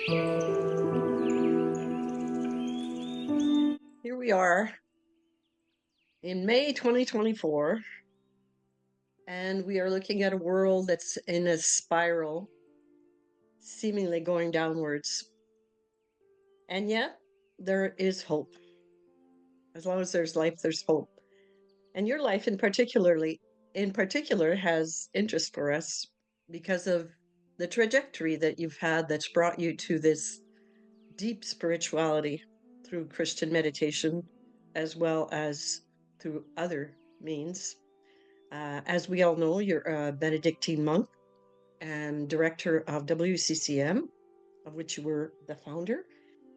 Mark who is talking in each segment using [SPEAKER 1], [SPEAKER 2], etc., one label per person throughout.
[SPEAKER 1] Here we are in May 2024, and we are looking at a world that's in a spiral, seemingly going downwards. And yet, there is hope. As long as there's life, there's hope. And your life in particular has interest for us because of the trajectory that you've had that's brought you to this deep spirituality through Christian meditation as well as through other means. As we all know, you're a Benedictine monk and director of WCCM, of which you were the founder.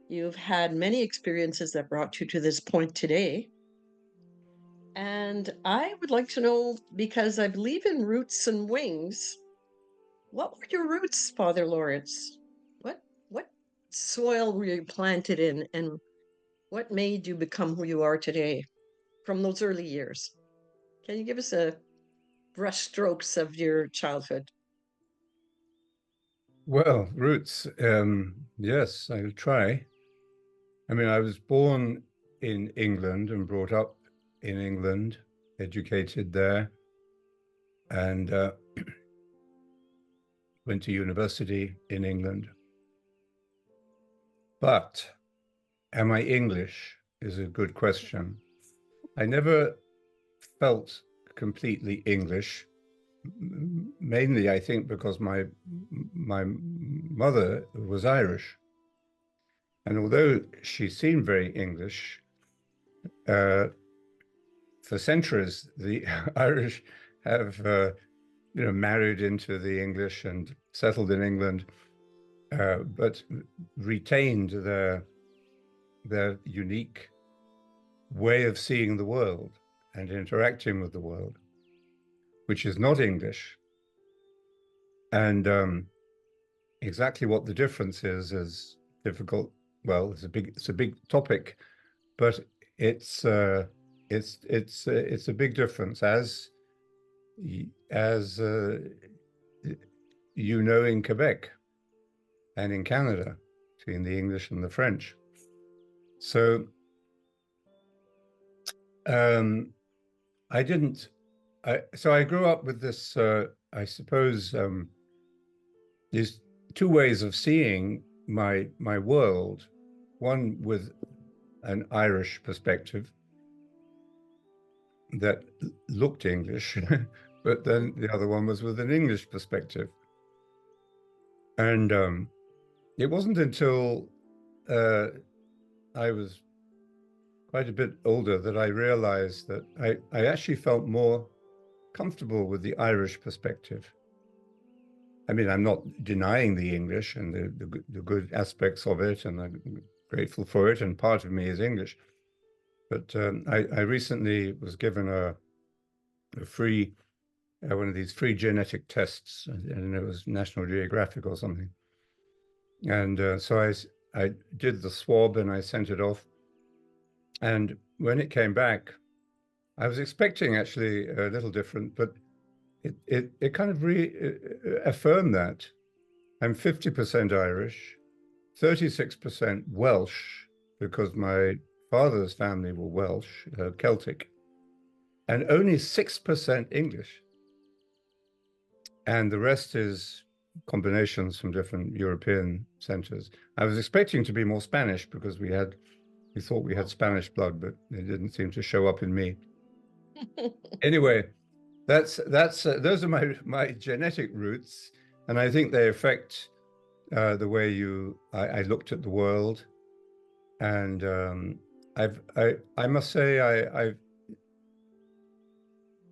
[SPEAKER 1] You've had many experiences that brought you to this point today. And I would like to know, because I believe in roots and wings, what were your roots, Father Laurence? What soil were you planted in, and what made you become who you are today from those early years? Can you give us a brush strokes of your childhood?
[SPEAKER 2] Well, roots, yes, I'll try. I mean, I was born in England and brought up in England, educated there, and went to university in England. But am I English is a good question. I never felt completely English, mainly, I think, because my mother was Irish. And although she seemed very English, for centuries, the Irish have, married into the English and settled in England, but retained their unique way of seeing the world and interacting with the world, which is not English. And exactly what the difference is difficult. Well, it's a big topic, but it's a big difference, as in Quebec and in Canada, between the English and the French. So I grew up with this, I suppose, there's two ways of seeing my world. One with an Irish perspective that looked English, but then the other one was with an English perspective. And it wasn't until I was quite a bit older that I realized that I actually felt more comfortable with the Irish perspective. I mean, I'm not denying the English and the good aspects of it, and I'm grateful for it, and part of me is English. But I recently was given a free, one of these free genetic tests, and it was National Geographic or something. And so I did the swab and I sent it off. And when it came back, I was expecting actually a little different, but it kind of reaffirmed that. I'm 50% Irish, 36% Welsh, because my father's family were Welsh, Celtic, and only 6% English. And the rest is combinations from different European centers. I was expecting to be more Spanish because we thought we had Spanish blood, but it didn't seem to show up in me. Anyway, those are my genetic roots, and I think they affect the way I looked at the world. And I must say I've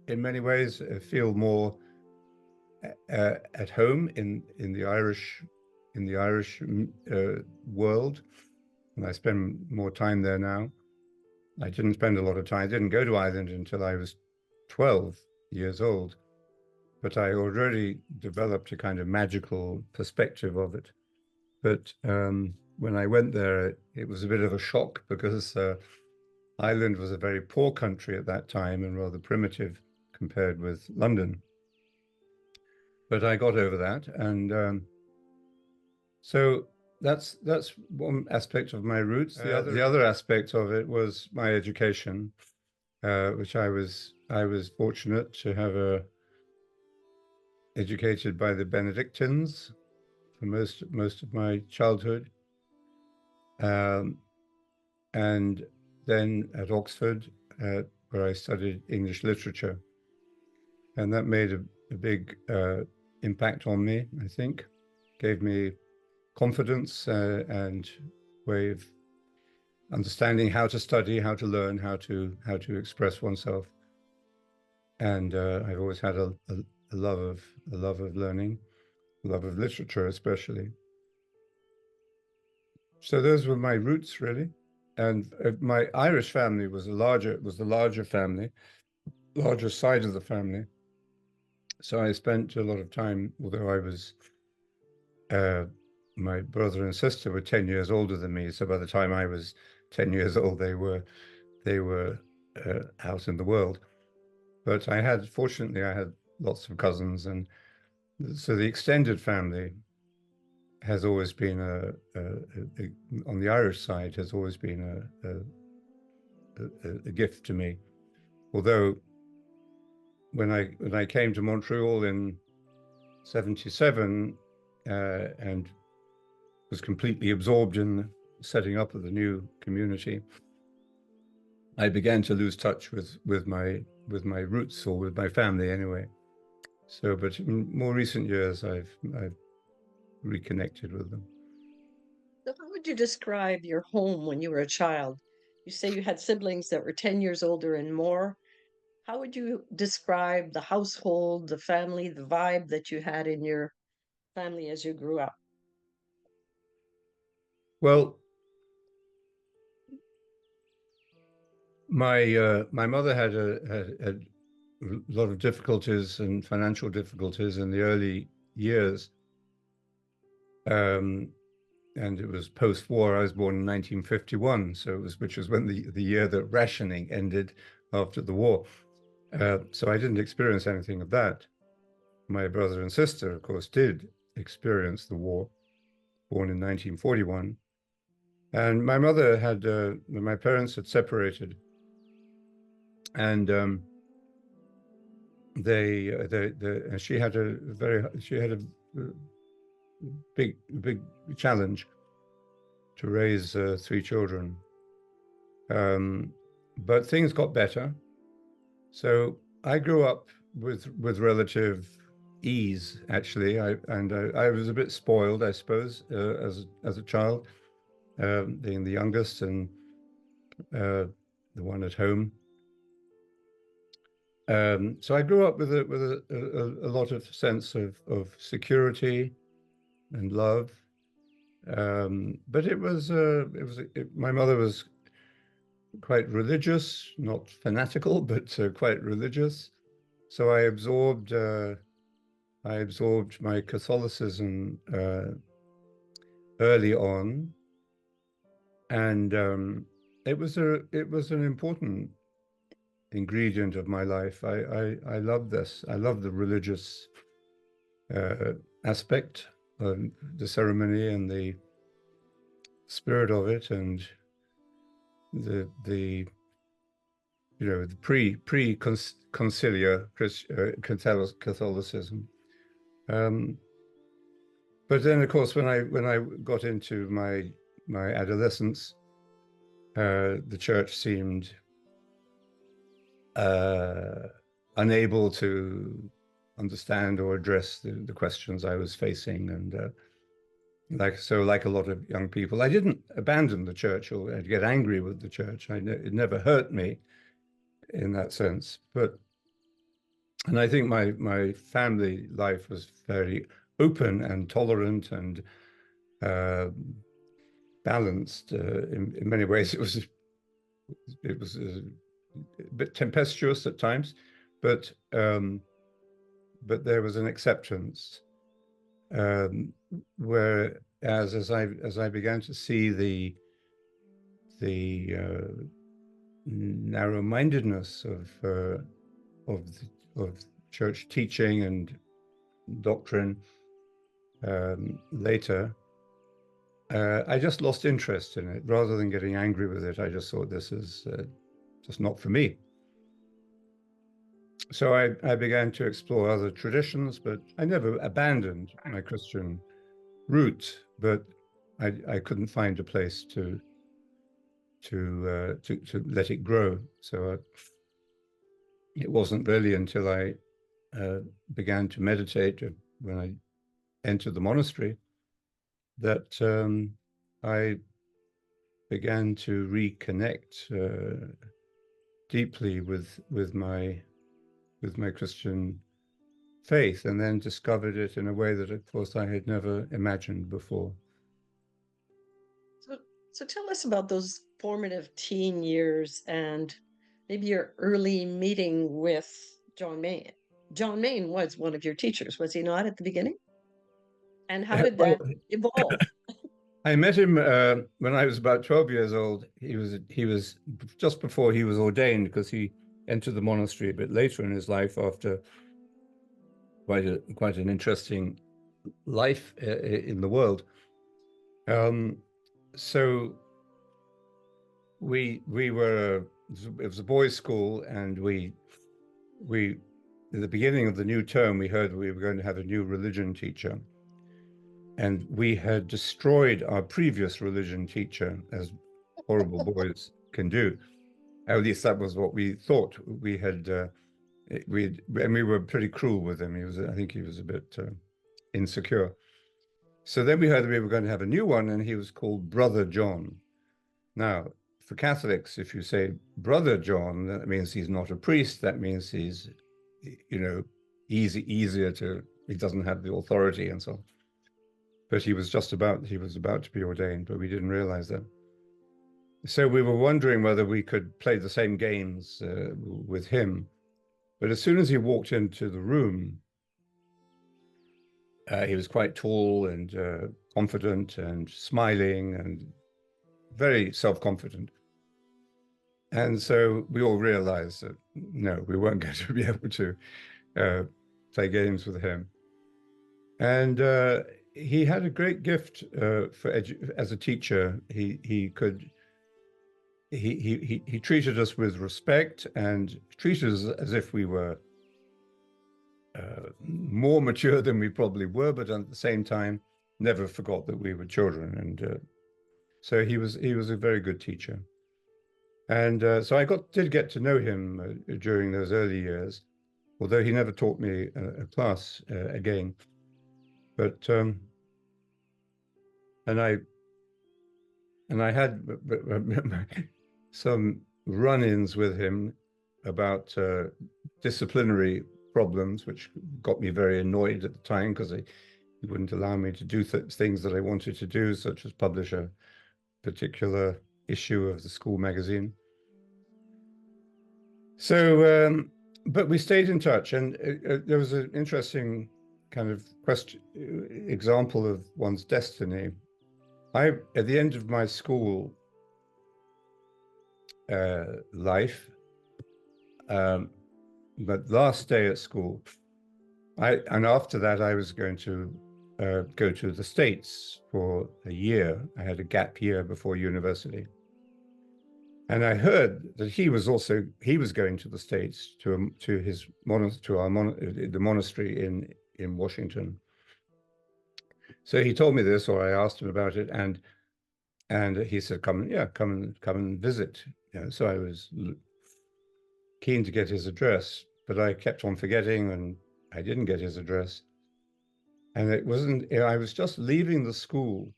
[SPEAKER 2] in many ways feel more at home in the Irish world, and I spend more time there now. I didn't spend a lot of time. I didn't go to Ireland until I was 12 years old, but I already developed a kind of magical perspective of it. But when I went there, it was a bit of a shock because Ireland was a very poor country at that time and rather primitive compared with London. But I got over that. And so that's one aspect of my roots. The other aspect of it was my education, which I was fortunate to have educated by the Benedictines for most of my childhood, and then at Oxford, where I studied English literature, and that made a big impact on me. I think gave me confidence and way of understanding how to study, how to learn, how to express oneself. And I've always had a love of learning, love of literature, especially. So those were my roots, really. And my Irish family was the larger family, larger side of the family. So I spent a lot of time, although I was, my brother and sister were 10 years older than me. So by the time I was 10 years old, they were out in the world. But fortunately, I had lots of cousins, and so the extended family has always been on the Irish side has always been a gift to me. Although when I came to Montreal in '77 and was completely absorbed in setting up of the new community, I began to lose touch with my roots, or with my family anyway. So, but in more recent years, I've reconnected with them.
[SPEAKER 1] So how would you describe your home when you were a child? You say you had siblings that were 10 years older and more. How would you describe the household, the family, the vibe that you had in your family as you grew up?
[SPEAKER 2] Well, my mother had a lot of difficulties and financial difficulties in the early years, and it was post-war. I was born in 1951, so which was when the year that rationing ended after the war. So I didn't experience anything of that. My brother and sister, of course, did experience the war, born in 1941. And my mother my parents had separated, and she had a big challenge to raise three children. But things got better. So I grew up with relative ease, actually. I was a bit spoiled, I suppose, as a child, being the youngest and the one at home. So I grew up with a lot of sense of security and love. But my mother was quite religious, not fanatical, but quite religious. So I absorbed my Catholicism early on, and it was an important ingredient of my life. I love this. I love the religious aspect of the ceremony and the spirit of it, and the pre conciliar Catholicism. But then, of course, when I got into my adolescence, the church seemed unable to understand or address the questions I was facing, and like a lot of young people, I didn't abandon the church or I'd get angry with the church. It never hurt me in that sense, and I think my family life was very open and tolerant and balanced. In many ways, it was a bit tempestuous at times, but there was an acceptance. Whereas as I began to see the narrow-mindedness of church teaching and doctrine later, I just lost interest in it. Rather than getting angry with it, I just thought this is just not for me. So I began to explore other traditions, but I never abandoned my Christian root, but I couldn't find a place to let it grow. So it wasn't really until I began to meditate when I entered the monastery that I began to reconnect deeply with my Christian faith, and then discovered it in a way that, of course, I had never imagined before.
[SPEAKER 1] So tell us about those formative teen years and maybe your early meeting with John Main. John Main was one of your teachers, was he not, at the beginning? And how did
[SPEAKER 2] Well,
[SPEAKER 1] that evolve?
[SPEAKER 2] I met him when I was about 12 years old. He was just before he was ordained, because he entered the monastery a bit later in his life after quite an interesting life in the world. So we were it was a boys' school, and we at the beginning of the new term we heard that we were going to have a new religion teacher, and we had destroyed our previous religion teacher, as horrible boys can do. At least that was what we thought. We had and we were pretty cruel with him. I think he was a bit insecure. So then we heard that we were going to have a new one, and he was called Brother John. Now, for Catholics, if you say Brother John, that means he's not a priest. That means he's, easier to, he doesn't have the authority and so on. But he was about to be ordained, but we didn't realize that. So we were wondering whether we could play the same games with him. But as soon as he walked into the room, he was quite tall and confident and smiling and very self-confident. And so we all realized that, no, we weren't going to be able to play games with him. And he had a great gift as a teacher. He treated us with respect and treated us as if we were more mature than we probably were, but at the same time, never forgot that we were children. And so he was a very good teacher. And so I did get to know him during those early years, although he never taught me a class again. But and I had some run-ins with him about disciplinary problems, which got me very annoyed at the time, because he wouldn't allow me to do things that I wanted to do, such as publish a particular issue of the school magazine. So, but we stayed in touch, and there was an interesting kind of example of one's destiny. At the end of my school life, but last day at school, and after that, I was going to go to the States for a year. I had a gap year before university. And I heard that he was going to the States to the monastery in Washington. So he told me this, or I asked him about it, and he said, come and visit. So I was keen to get his address, but I kept on forgetting, and I didn't get his address. And it wasn't, I was just leaving the school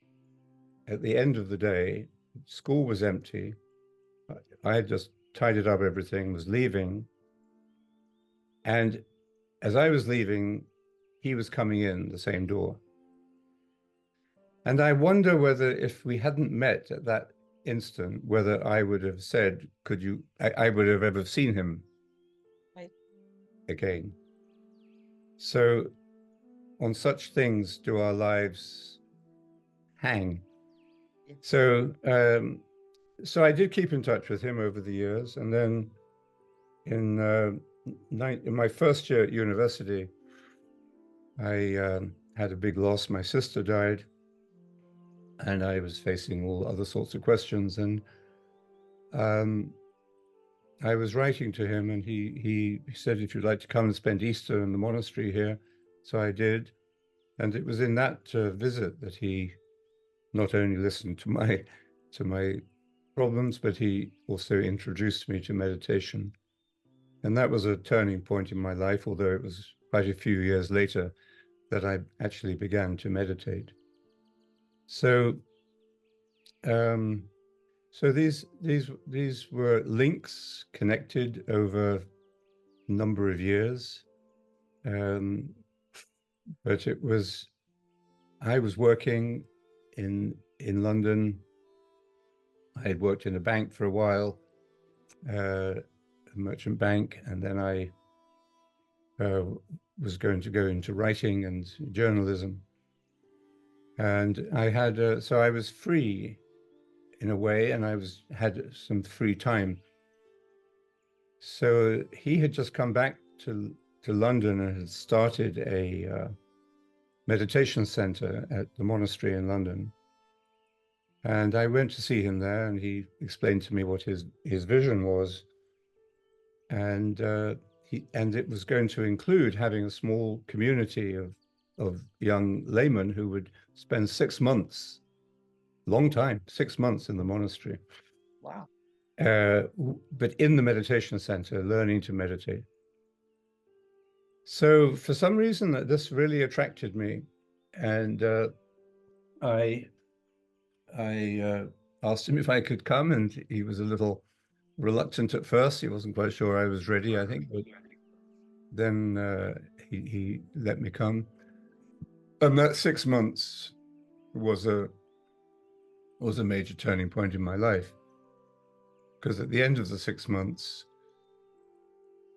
[SPEAKER 2] at the end of the day. School was empty. I had just tidied up everything, was leaving. And as I was leaving, he was coming in the same door. And I wonder whether, if we hadn't met at that instant, whether I would have said, I would have ever seen him again. So on such things do our lives hang. So so I did keep in touch with him over the years. And then in my first year at university, I had a big loss. My sister died. and I was facing all other sorts of questions. And I was writing to him, and he said, if you'd like to come and spend Easter in the monastery here. So I did. And it was in that visit that he not only listened to my problems, but he also introduced me to meditation. And that was a turning point in my life, although it was quite a few years later that I actually began to meditate. So um, so these were links connected over a number of years. But I was working in London. I had worked in a bank for a while, a merchant bank, and then I was going to go into writing and journalism. And so I was free in a way, and had some free time. So he had just come back to London and had started a meditation center at the monastery in London. And I went to see him there, and he explained to me what his vision was. And it was going to include having a small community of young laymen who would spend 6 months, long time, 6 months in the monastery.
[SPEAKER 1] Wow.
[SPEAKER 2] But in the meditation center, learning to meditate. So for some reason this really attracted me, and I asked him if I could come, and he was a little reluctant at first. He wasn't quite sure I was ready, I think, but then he let me come. And that 6 months was a major turning point in my life, because at the end of the 6 months,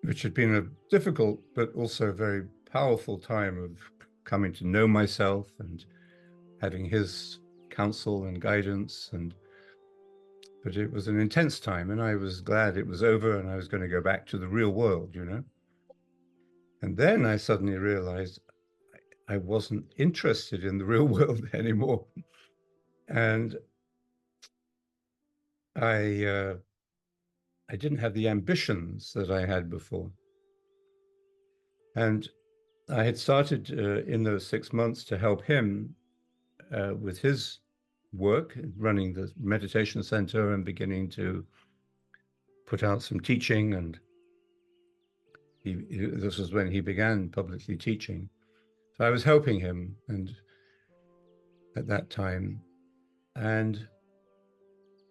[SPEAKER 2] which had been a difficult but also very powerful time of coming to know myself and having his counsel and guidance, but it was an intense time, and I was glad it was over and I was going to go back to the real world, And then I suddenly realized I wasn't interested in the real world anymore. And I didn't have the ambitions that I had before. And I had started in those 6 months to help him with his work, running the meditation center and beginning to put out some teaching. And this was when he began publicly teaching. So I was helping him at that time. And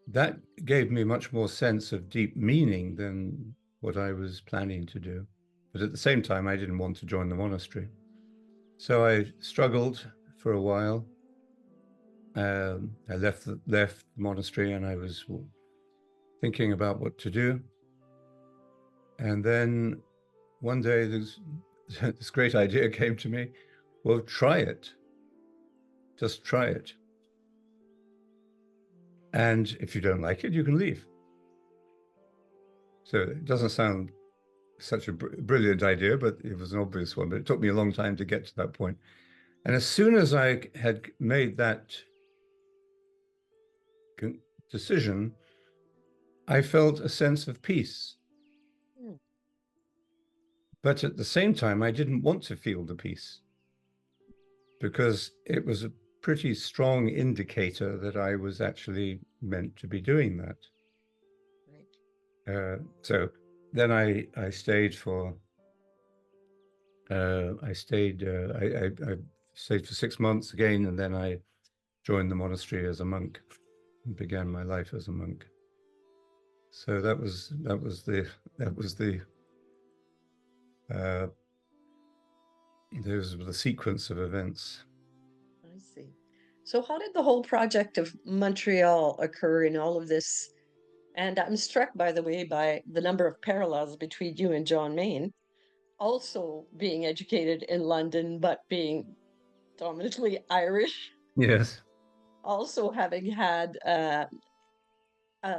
[SPEAKER 2] that gave me much more sense of deep meaning than what I was planning to do. But at the same time, I didn't want to join the monastery. So I struggled for a while. I left the monastery, and I was thinking about what to do. And then one day, this great idea came to me. Well, try it. Just try it. And if you don't like it, you can leave. So it doesn't sound such a brilliant idea, but it was an obvious one. But it took me a long time to get to that point. And as soon as I had made that decision, I felt a sense of peace.
[SPEAKER 1] Mm.
[SPEAKER 2] But at the same time, I didn't want to feel the peace, because it was a pretty strong indicator that I was actually meant to be doing that.
[SPEAKER 1] Right.
[SPEAKER 2] So then I stayed for I stayed for 6 months again, and then I joined the monastery as a monk and began my life as a monk. So that was the those were the sequence of events.
[SPEAKER 1] I see. So how did the whole project of Montreal occur in all of this? And I'm struck, by the way, by the number of parallels between you and John Mayne, also being educated in London, but being dominantly Irish,
[SPEAKER 2] Yes.
[SPEAKER 1] also having had a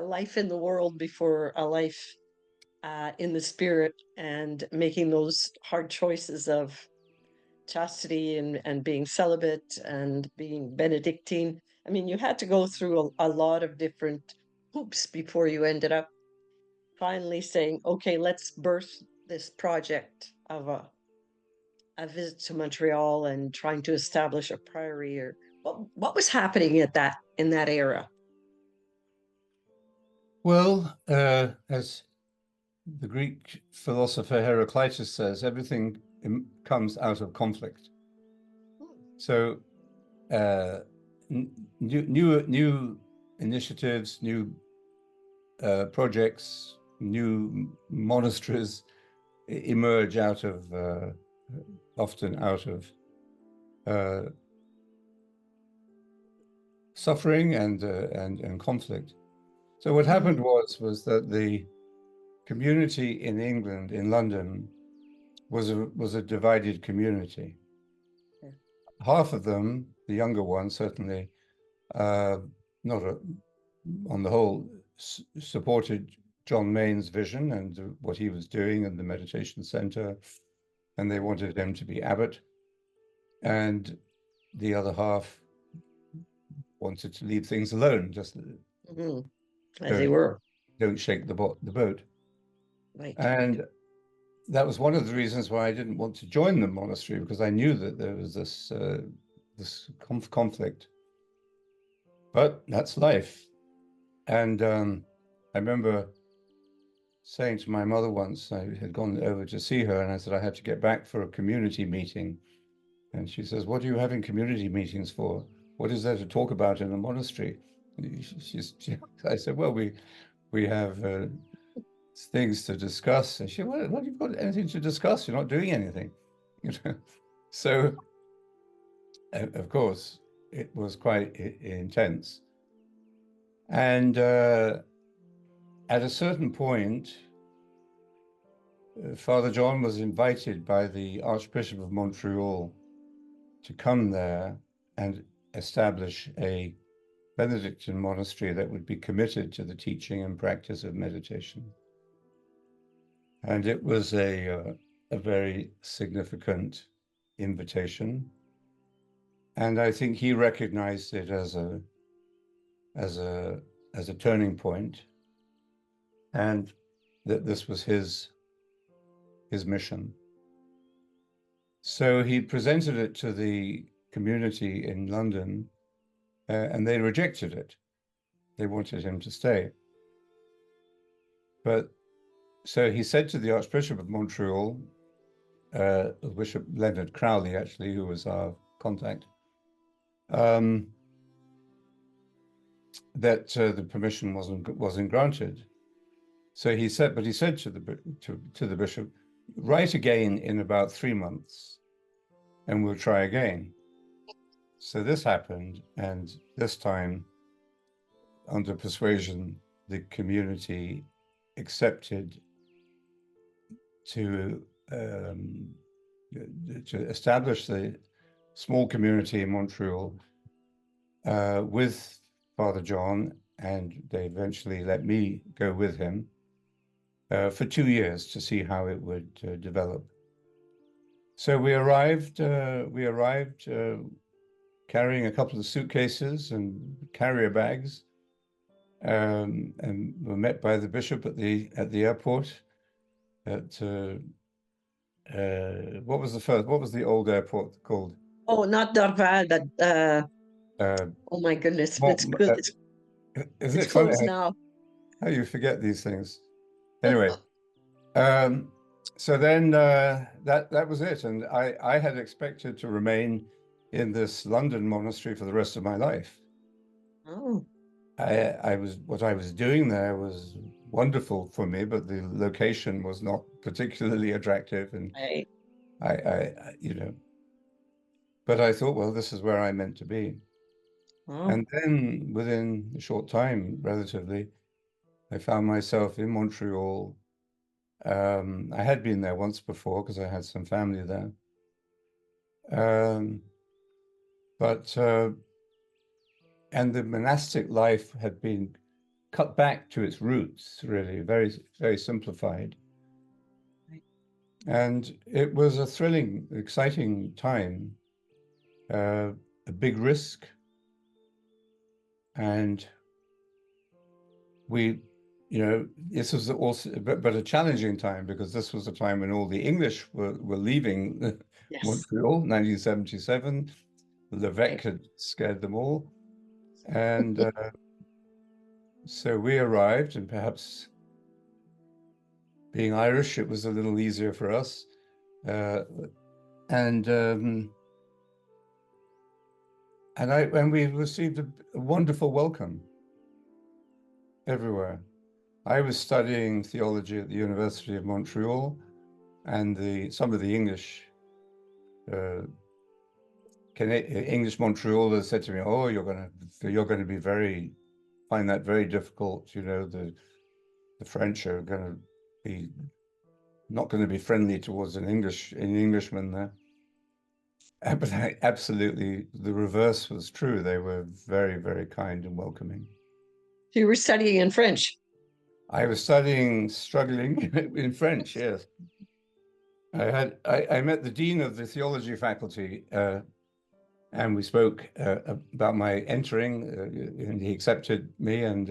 [SPEAKER 1] life in the world before a life in the spirit, and making those hard choices of chastity and being celibate and being Benedictine. I mean, you had to go through a lot of different hoops before you ended up finally saying, okay, let's birth this project of a visit to Montreal and trying to establish a priory. Or what was happening at that in that era?
[SPEAKER 2] Well, as the Greek philosopher Heraclitus says, everything comes out of conflict. So new initiatives, new projects, new monasteries emerge out of often out of suffering and conflict. So what happened was that the community in England, in London, was a divided community.
[SPEAKER 1] Yeah.
[SPEAKER 2] Half of them, the younger ones certainly, not on the whole, supported John Main's vision and what he was doing in the meditation center, and they wanted him to be abbot. And the other half wanted to leave things alone, just
[SPEAKER 1] As they were.
[SPEAKER 2] don't shake the boat.
[SPEAKER 1] Right.
[SPEAKER 2] And that was one of the reasons why I didn't want to join the monastery, because I knew that there was this conflict. But that's life. And I remember saying to my mother once, I had gone over to see her, and I said I had to get back for a community meeting. And she says, "What are you having community meetings for? What is there to talk about in a monastery?" I said, "Well, we have things to discuss." And she said, "What have you got anything to discuss? You're not doing anything." So, of course, it was quite intense. And at a certain point, Father John was invited by the Archbishop of Montreal to come there and establish a Benedictine monastery that would be committed to the teaching and practice of meditation. And it was a very significant invitation. And I think he recognized it as a turning point, and that this was his mission. So he presented it to the community in London, and they rejected it. They wanted him to stay. But so he said to the Archbishop of Montreal, Bishop Leonard Crowley, actually, who was our contact, that the permission wasn't granted. So he said to the bishop, "Write again in about 3 months, and we'll try again." So this happened, and this time, under persuasion, the community accepted to establish the small community in Montreal with Father John, and they eventually let me go with him for 2 years to see how it would develop. So we arrived carrying a couple of suitcases and carrier bags, and were met by the bishop at the airport. At what was the old airport called?
[SPEAKER 1] Oh, not Dorval, but
[SPEAKER 2] Uh,
[SPEAKER 1] oh my goodness,
[SPEAKER 2] Mont, isn't
[SPEAKER 1] it's
[SPEAKER 2] it funny
[SPEAKER 1] closed now.
[SPEAKER 2] how you forget these things? Anyway, so then that was it, and I had expected to remain in this London monastery for the rest of my life.
[SPEAKER 1] Oh,
[SPEAKER 2] What I was doing there was wonderful for me, but the location was not particularly attractive, and
[SPEAKER 1] right.
[SPEAKER 2] but I thought, well, this is where I meant to be.
[SPEAKER 1] Oh,
[SPEAKER 2] And then within a short time, relatively, I found myself in Montreal. I had been there once before because I had some family there. But and the monastic life had been cut back to its roots, really, very, very simplified.
[SPEAKER 1] right.
[SPEAKER 2] And it was a thrilling, exciting time, a big risk, And we, this was also but a challenging time, because this was a time when all the English were leaving
[SPEAKER 1] Yes.
[SPEAKER 2] Montreal, 1977. Levesque
[SPEAKER 1] Okay.
[SPEAKER 2] had scared them all. And so we arrived, and perhaps being Irish, it was a little easier for us. And we received a wonderful welcome everywhere. I was studying theology at the University of Montreal, and some of the English Montrealers said to me, "Oh, you're going to find that very difficult. The French are going to be not going to be friendly towards an Englishman there." But absolutely, the reverse was true. They were very, very kind and welcoming.
[SPEAKER 1] So you were studying in French.
[SPEAKER 2] I was struggling in French, yes. I met the dean of the theology faculty, and we spoke about my entering, and he accepted me. And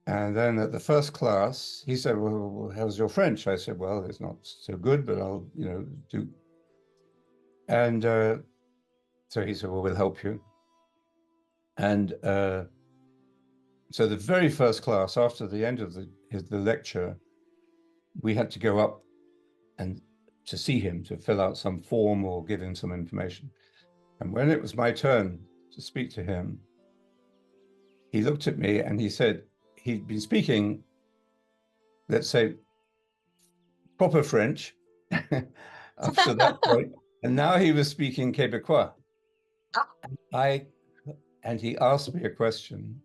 [SPEAKER 2] then at the first class, he said, "Well, how's your French?" I said, "Well, it's not so good, but I'll, do." And so he said, "Well, we'll help you." And so the very first class, after the end of the lecture, we had to go up and to see him, to fill out some form or give him some information. And when it was my turn to speak to him, he looked at me and he said he'd been speaking, let's say, proper French up to that point, and now he was speaking Quebecois. And he asked me a question,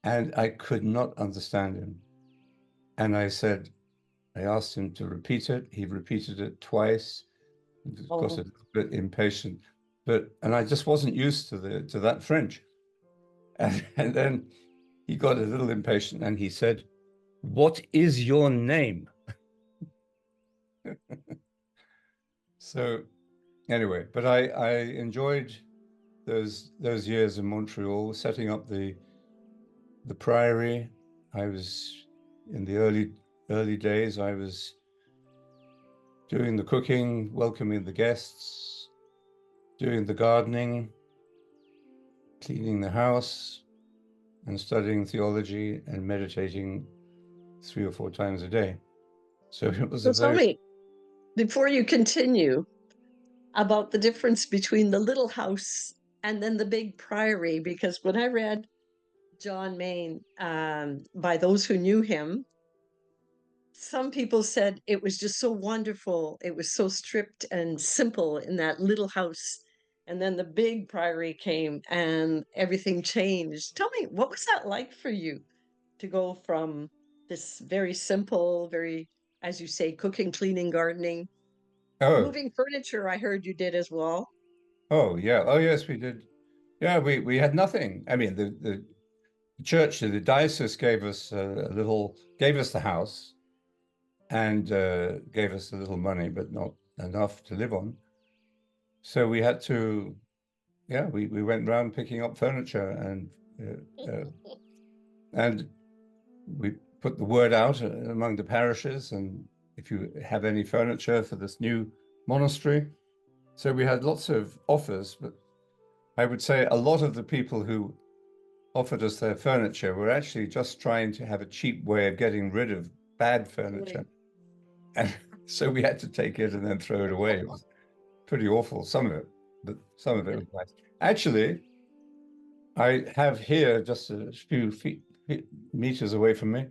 [SPEAKER 2] and I could not understand him. And I asked him to repeat it. He repeated it twice. Of course, a bit impatient, and I just wasn't used to that French. And then he got a little impatient, and he said, "What is your name?" So anyway, but I enjoyed those years in Montreal, setting up the priory. I was in the early days. I was doing the cooking, welcoming the guests, doing the gardening, cleaning the house, and studying theology and meditating 3 or 4 times a day. So it was
[SPEAKER 1] So tell me, before you continue, about the difference between the little house and then the big priory, because when I read John Main, by those who knew him, some people said it was just so wonderful. It was so stripped and simple in that little house. And then the big priory came and everything changed. Tell me, what was that like for you to go from this very simple, very, as you say, cooking, cleaning, gardening,
[SPEAKER 2] Oh,
[SPEAKER 1] moving furniture? I heard you did as well.
[SPEAKER 2] oh yeah, oh yes, we did. Yeah, we had nothing. I mean, the church, the diocese gave us gave us the house, and gave us a little money, but not enough to live on. So we had to, yeah, we went around picking up furniture, and we put the word out among the parishes, and if you have any furniture for this new monastery. So we had lots of offers, but I would say a lot of the people who offered us their furniture were actually just trying to have a cheap way of getting rid of bad furniture. And so we had to take it and then throw it away. It was pretty awful, some of it, but some of it was nice. Actually, I have here, just a few meters away from me,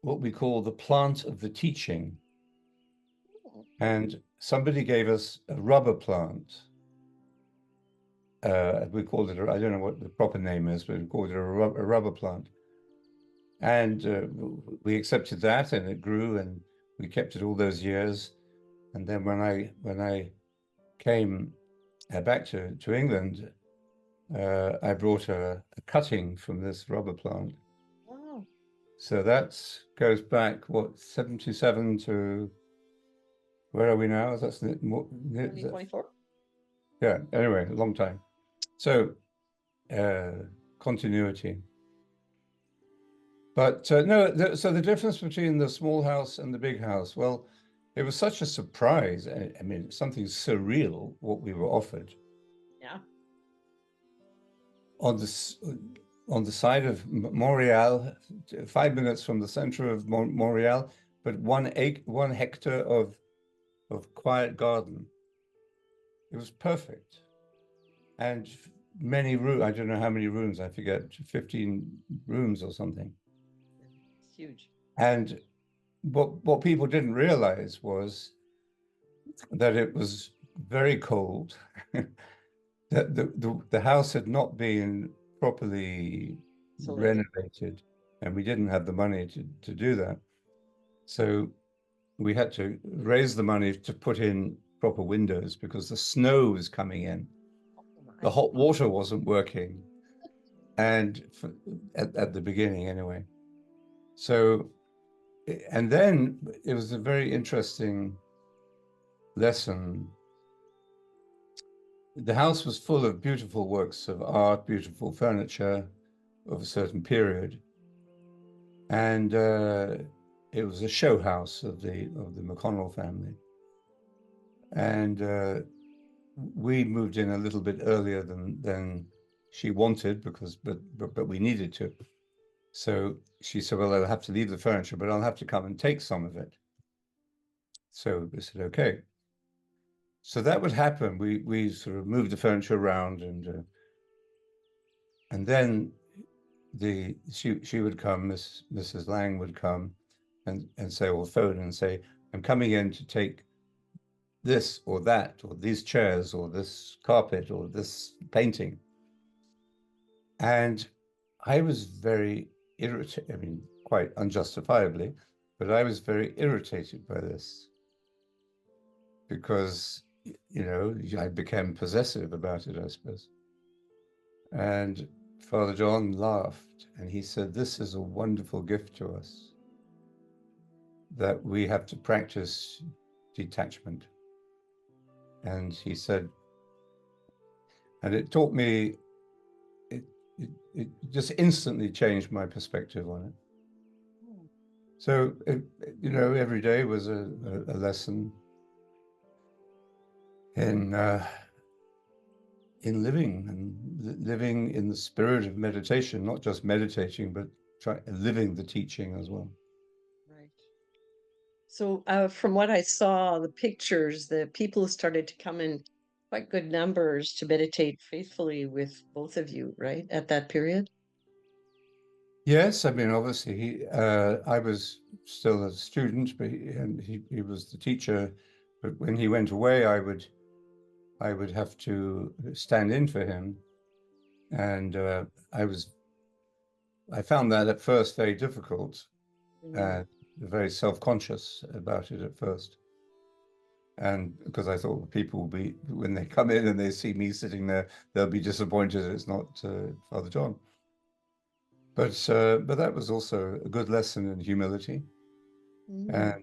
[SPEAKER 2] what we call the plant of the teaching. And somebody gave us a rubber plant. We called it, I don't know what the proper name is, but we called it a rubber plant. And we accepted that, and it grew, and we kept it all those years. And then when I came back to England, I brought a cutting from this rubber plant.
[SPEAKER 1] Wow.
[SPEAKER 2] So that goes back, what, 77 to, where are we now? That's more,
[SPEAKER 1] 2024?
[SPEAKER 2] Yeah, anyway, a long time. So, continuity. But no, so the difference between the small house and the big house, well, it was such a surprise. I mean, something surreal what we were offered.
[SPEAKER 1] Yeah.
[SPEAKER 2] On this, on the side of Montreal, 5 minutes from the center of Montreal, but 1 hectare of quiet garden. It was perfect. And many rooms, I don't know how many rooms, I forget, 15 rooms or something.
[SPEAKER 1] It's huge.
[SPEAKER 2] And what people didn't realize was that it was very cold, that the house had not been properly
[SPEAKER 1] Insulated.
[SPEAKER 2] renovated, and we didn't have the money to do that. So we had to raise the money to put in proper windows because the snow was coming in. The hot water wasn't working, and at the beginning anyway. So, and then it was a very interesting lesson. The house was full of beautiful works of art, beautiful furniture of a certain period, and it was a show house of the McConnell family. And we moved in a little bit earlier than she wanted because but we needed to. So she said, "Well, I'll have to leave the furniture, but I'll have to come and take some of it." So we said, "Okay." So that would happen. We sort of moved the furniture around, and then she would come, Mrs. Lang would come, and say, or phone and say, "I'm coming in to take this or that, or these chairs, or this carpet, or this painting." And I was very irritated, I mean, quite unjustifiably, but I was very irritated by this because, I became possessive about it, I suppose. And Father John laughed and he said, "This is a wonderful gift to us that we have to practice detachment." And he said, and it taught me, it just instantly changed my perspective on it. So, every day was a lesson in living and living in the spirit of meditation, not just meditating, but living the teaching as well.
[SPEAKER 1] Right. So from what I saw, the pictures, the people started to come in quite good numbers to meditate faithfully with both of you, right? At that period?
[SPEAKER 2] Yes, I mean, obviously, I was still a student, but he was the teacher. But when he went away, I would have to stand in for him, and I found that at first very difficult and very self-conscious about it at first. And because I thought people will be, when they come in and they see me sitting there, they'll be disappointed it's not Father John. But that was also a good lesson in humility. And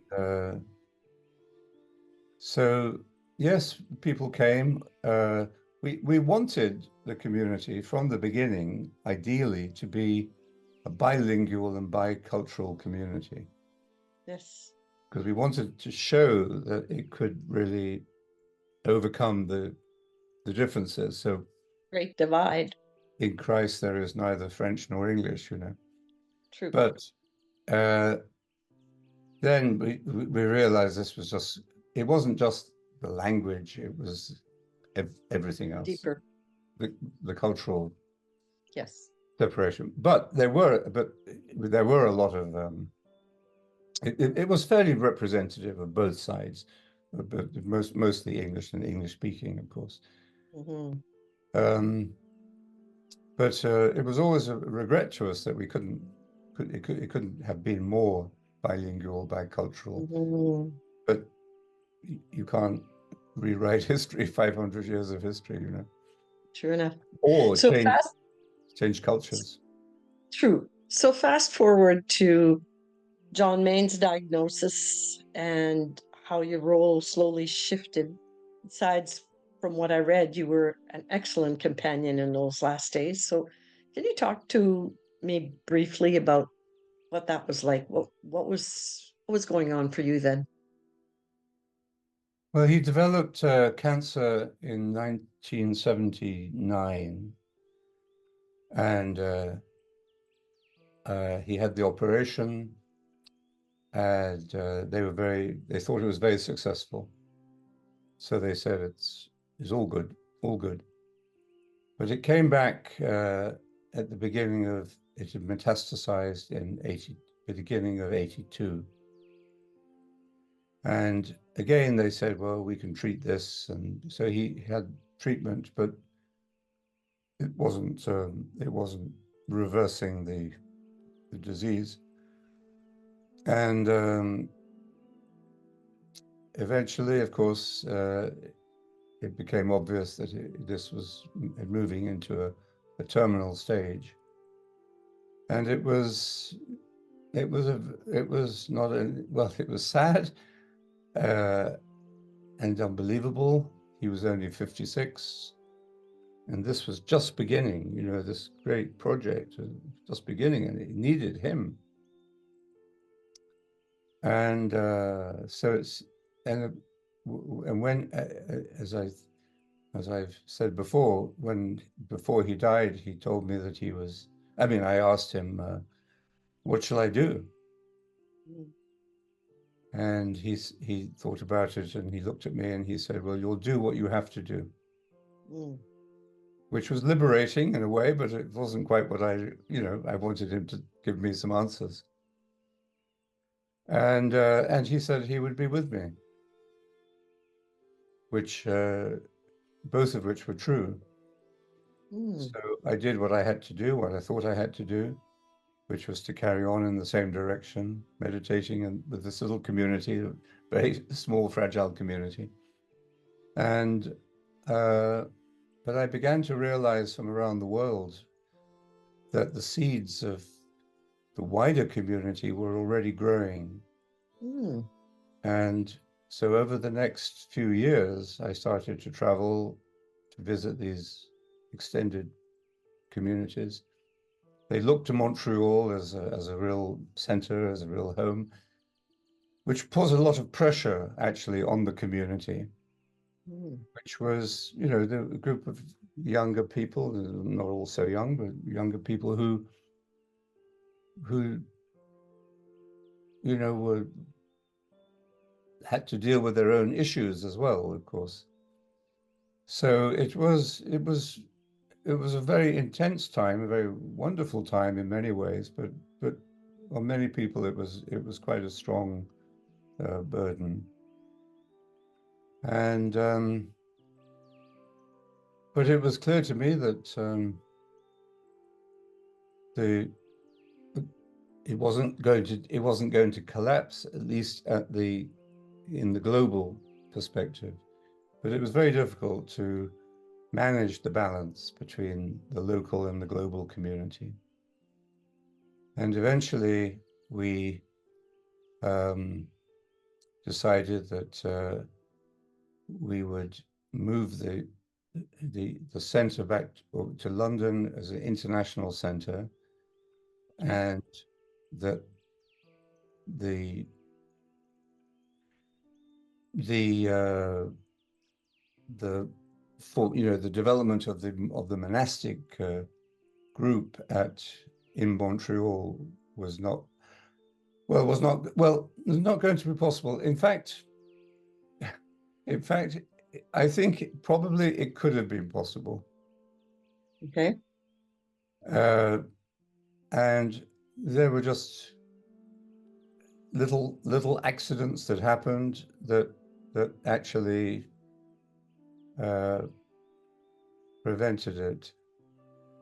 [SPEAKER 2] so, yes, people came. We wanted the community from the beginning, ideally, to be a bilingual and bicultural community.
[SPEAKER 1] Yes.
[SPEAKER 2] Because we wanted to show that it could really overcome the differences. So
[SPEAKER 1] Great divide.
[SPEAKER 2] in Christ there is neither French nor English,
[SPEAKER 1] True.
[SPEAKER 2] But then we realized it wasn't just the language, it was everything else,
[SPEAKER 1] Deeper.
[SPEAKER 2] the cultural
[SPEAKER 1] Yes.
[SPEAKER 2] separation. But there were a lot of it was fairly representative of both sides, but mostly English and English speaking, of course. But it was always a regret to us that it couldn't have been more bilingual, bicultural. But you can't rewrite history, 500 years of history,
[SPEAKER 1] True enough.
[SPEAKER 2] or
[SPEAKER 1] So
[SPEAKER 2] change cultures.
[SPEAKER 1] True. So fast forward to John Main's diagnosis and how your role slowly shifted. Besides from what I read, you were an excellent companion in those last days. So, can you talk to me briefly about what that was like? What was going on for you then?
[SPEAKER 2] Well, he developed cancer in 1979, and he had the operation, and they thought it was very successful. So they said it's all good, all good. But it came back at the beginning of, it had metastasized in the beginning of 82. And again, they said, well, we can treat this. And so he had treatment, but it wasn't reversing the disease. And eventually, of course, it became obvious that this was moving into a terminal stage. And it was not well, it was sad and unbelievable. He was only 56, and this was just beginning. This great project was just beginning, and it needed him. And so it's and when as I've said before, before he died, he told me that he was. I mean, I asked him, "What shall I do?"
[SPEAKER 1] Mm,
[SPEAKER 2] And he thought about it, and he looked at me and he said, "Well, you'll do what you have to do,"
[SPEAKER 1] mm,
[SPEAKER 2] which was liberating in a way, but it wasn't quite what I wanted him to give me some answers. And he said he would be with me, which both of which were true.
[SPEAKER 1] mm,
[SPEAKER 2] So I did what I had to do, what I thought I had to do, which was to carry on in the same direction, meditating and with this little community, a very small, fragile community. And but I began to realize from around the world that the seeds of the wider community were already growing.
[SPEAKER 1] mm,
[SPEAKER 2] And so over the next few years, I started to travel to visit these extended communities. They looked to Montreal as a real center, as a real home, which put a lot of pressure actually on the community,
[SPEAKER 1] mm,
[SPEAKER 2] which was, the group of younger people, not all so young, but younger people who were had to deal with their own issues as well, of course. So it was a very intense time, a very wonderful time in many ways, but on many people it was quite a strong burden. And but it was clear to me that the it wasn't going to collapse, at least in the global perspective. But it was very difficult to manage the balance between the local and the global community. And eventually we um, decided that we would move the center back to London as an international center,
[SPEAKER 1] okay.
[SPEAKER 2] and that the the the for the development of the monastic group in Montreal was not going to be possible. In fact, I think probably it could have been possible.
[SPEAKER 1] Okay.
[SPEAKER 2] Uh, and there were just little accidents that happened that actually uh, prevented it.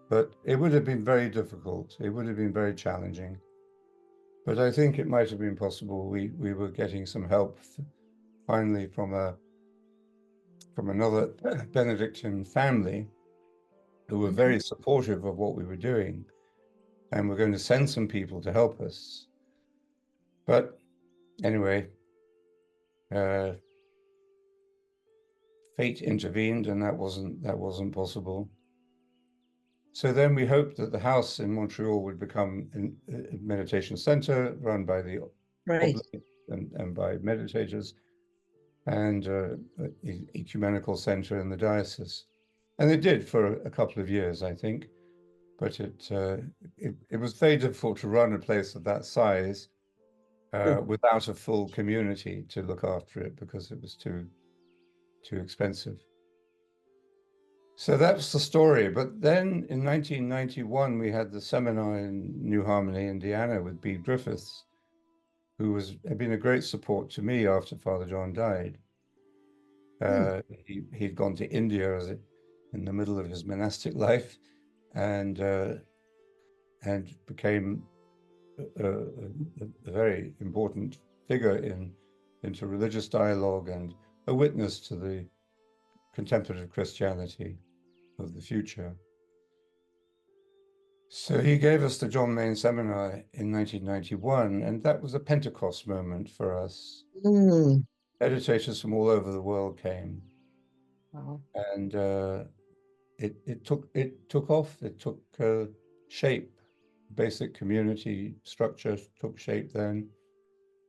[SPEAKER 2] But it would have been very difficult. It would have been very challenging. But I think it might have been possible. We were getting some help finally from another Benedictine family who were
[SPEAKER 1] Mhm.
[SPEAKER 2] very supportive of what we were doing, and we're going to send some people to help us. But anyway, uh, fate intervened, and that wasn't possible. So then we hoped that the house in Montreal would become a meditation center run by the Oblate and by meditators, and an ecumenical center in the diocese. And it did for a couple of years, I think. But it was very difficult to run a place of that size without a full community to look after it, because it was too expensive. So that's the story. But then in 1991, we had the seminar in New Harmony, Indiana, with B. Griffiths, who had been a great support to me after Father John died. He'd gone to India in the middle of his monastic life, and became a very important figure into religious dialogue and a witness to the contemplative Christianity of the future. So he gave us the John Main Seminar in 1991, and that was a Pentecost moment for us. Meditators from all over the world came.
[SPEAKER 1] Wow.
[SPEAKER 2] And it took off. It took shape. Basic community structure took shape then,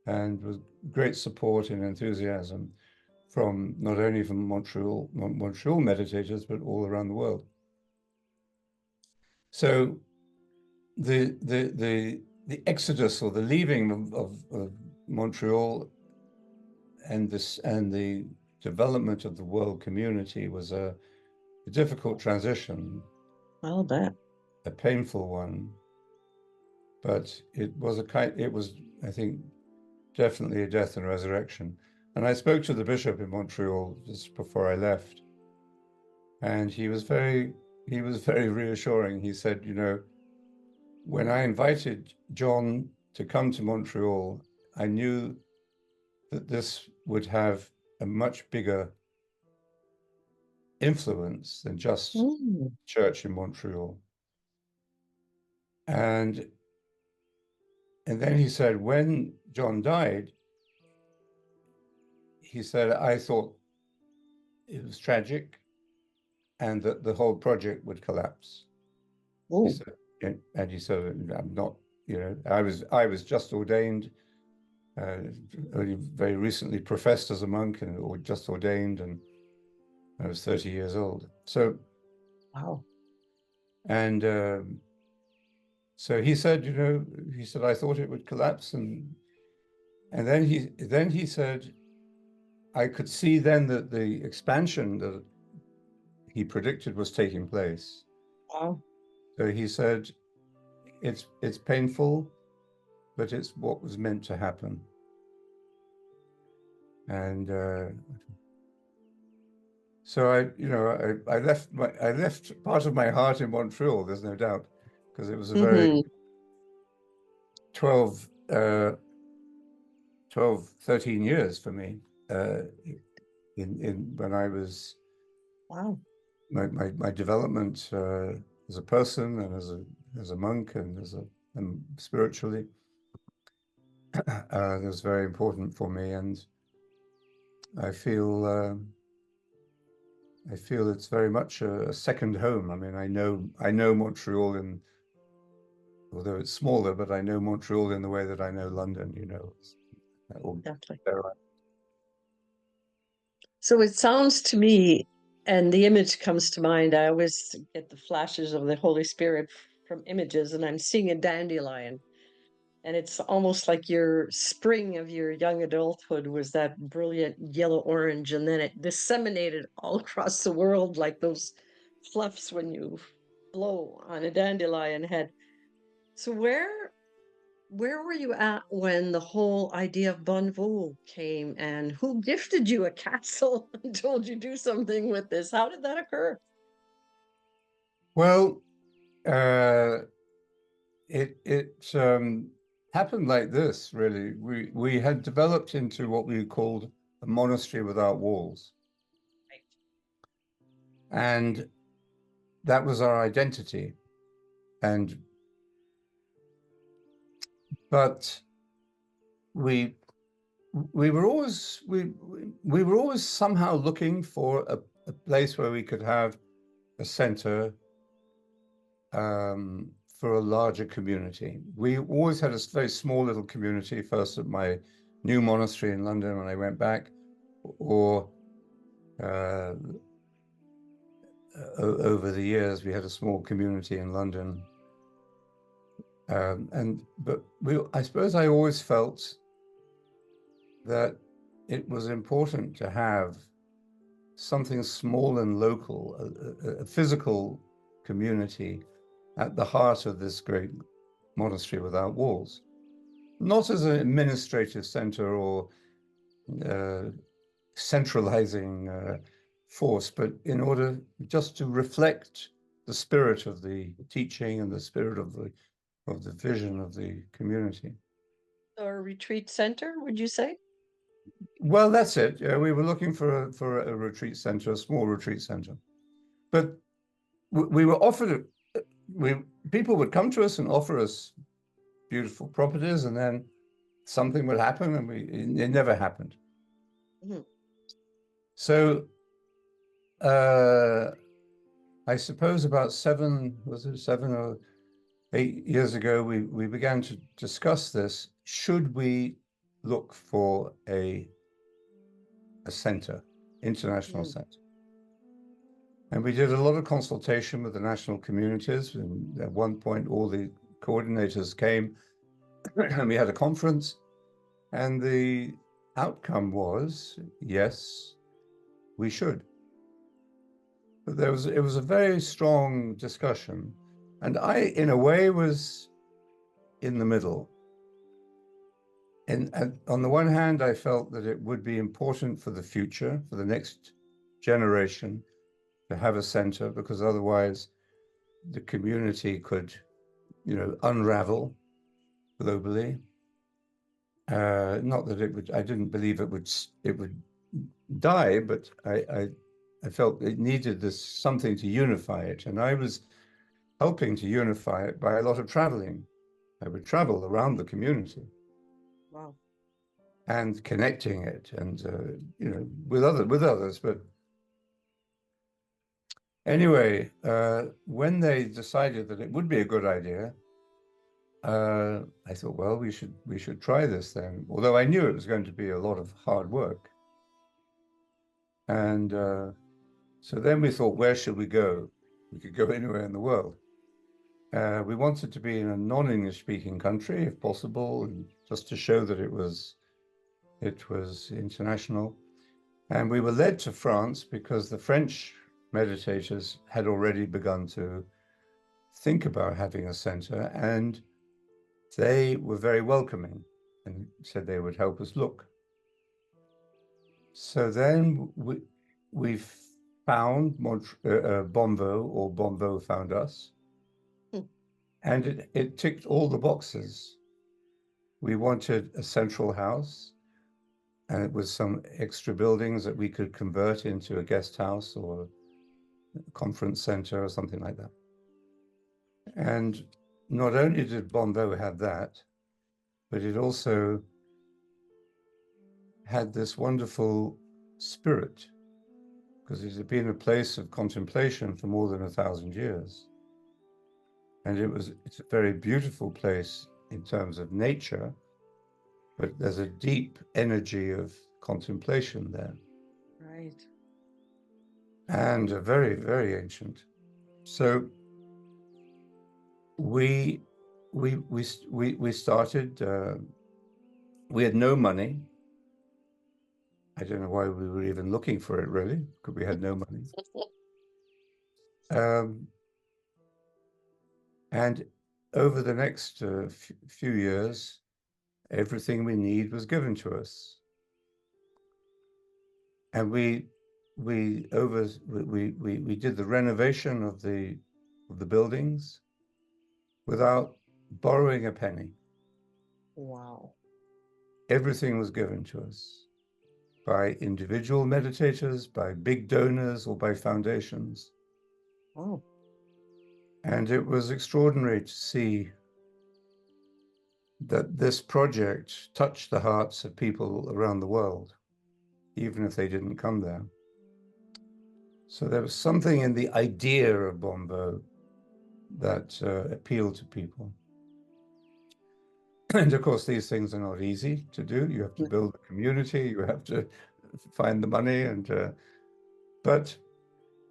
[SPEAKER 2] and with great support and enthusiasm from not only from Montreal meditators, but all around the world. So the exodus, or the leaving of Montreal, and the development of the world community was a difficult transition.
[SPEAKER 1] I'll bet.
[SPEAKER 2] A painful one, but it was I think, definitely a death and resurrection. And I spoke to the bishop in Montreal just before I left, and he was very reassuring. He said, when I invited John to come to Montreal, I knew that this would have a much bigger influence than just church in Montreal. And then he said, when John died, he said, I thought it was tragic and that the whole project would collapse. He said, and he said, I'm not, I was just ordained, only very recently professed as a monk, or just ordained, and I was 30 years old. So,
[SPEAKER 1] wow.
[SPEAKER 2] And so he said, I thought it would collapse, and then he said, I could see then that the expansion that he predicted was taking place.
[SPEAKER 1] Wow.
[SPEAKER 2] So he said, it's painful, but it's what was meant to happen. And so I left part of my heart in Montreal, there's no doubt, because it was a very 12, 13 years for me when I was my development as a person and as a monk and spiritually. It was very important for me, and I feel it's very much a second home. I mean, I know Montreal, although it's smaller, but I know Montreal in the way that I know London.
[SPEAKER 1] Exactly. So it sounds to me, and the image comes to mind, I always get the flashes of the Holy Spirit from images, and I'm seeing a dandelion. And it's almost like your spring of your young adulthood was that brilliant yellow-orange, and then it disseminated all across the world like those fluffs when you blow on a dandelion head. So where were you at when the whole idea of Bonneval came, and who gifted you a castle and told you do something with this? How did that occur?
[SPEAKER 2] Well, it happened like this, really. We had developed into what we called a monastery without walls.
[SPEAKER 1] Right.
[SPEAKER 2] And that was our identity. But we we were always somehow looking for a place where we could have a center for a larger community. We always had a very small little community, first at my new monastery in London when I went back, or over the years we had a small community in London. But I suppose I always felt that it was important to have something small and local, a physical community at the heart of this great monastery without walls. Not as an administrative center or centralizing force, but in order just to reflect the spirit of the teaching and the spirit of the vision of the community.
[SPEAKER 1] A retreat center, would you say?
[SPEAKER 2] Well, that's it. Yeah, we were looking for a retreat center, a small retreat center, but we were offered people would come to us and offer us beautiful properties, and then something would happen, and it never happened. Mm-hmm. So, I suppose about 7 or 8 years ago, we began to discuss this. Should we look for a center, international center? And we did a lot of consultation with the national communities. And at one point, all the coordinators came and we had a conference. And the outcome was, yes, we should. But it was a very strong discussion. And I, in a way, was in the middle. And on the one hand, I felt that it would be important for the future, for the next generation, to have a center, because otherwise the community could, unravel globally. Not that it would. I didn't believe it would die, but I felt it needed something to unify it, and I was helping to unify it by a lot of traveling. I would travel around the community.
[SPEAKER 1] Wow.
[SPEAKER 2] And connecting it, and with others, but. Anyway, when they decided that it would be a good idea, I thought, well, we should try this then. Although I knew it was going to be a lot of hard work, and so then we thought, where should we go? We could go anywhere in the world. We wanted to be in a non-English speaking country, if possible, and just to show that it was international. And we were led to France because the French meditators had already begun to think about having a center, and they were very welcoming and said they would help us look. So then we found Bonvo, or Bonvo found us, and it ticked all the boxes. We wanted a central house, and it was some extra buildings that we could convert into a guest house or a conference center or something like that. And not only did Bonvo have that, but it also had this wonderful spirit, because it had been a place of contemplation for more than 1,000 years. And it's a very beautiful place in terms of nature, but there's a deep energy of contemplation there.
[SPEAKER 1] Right.
[SPEAKER 2] And very, very ancient. So we started, we had no money. I don't know why we were even looking for it, really, because we had no money. And over the next few years, everything we need was given to us. And we did the renovation of the buildings without borrowing a penny.
[SPEAKER 1] Wow.
[SPEAKER 2] Everything was given to us by individual meditators, by big donors, or by foundations.
[SPEAKER 1] Oh.
[SPEAKER 2] And it was extraordinary to see that this project touched the hearts of people around the world, even if they didn't come there. So there was something in the idea of Bombo that appealed to people. And of course, these things are not easy to do. You have to build a community, you have to find the money, but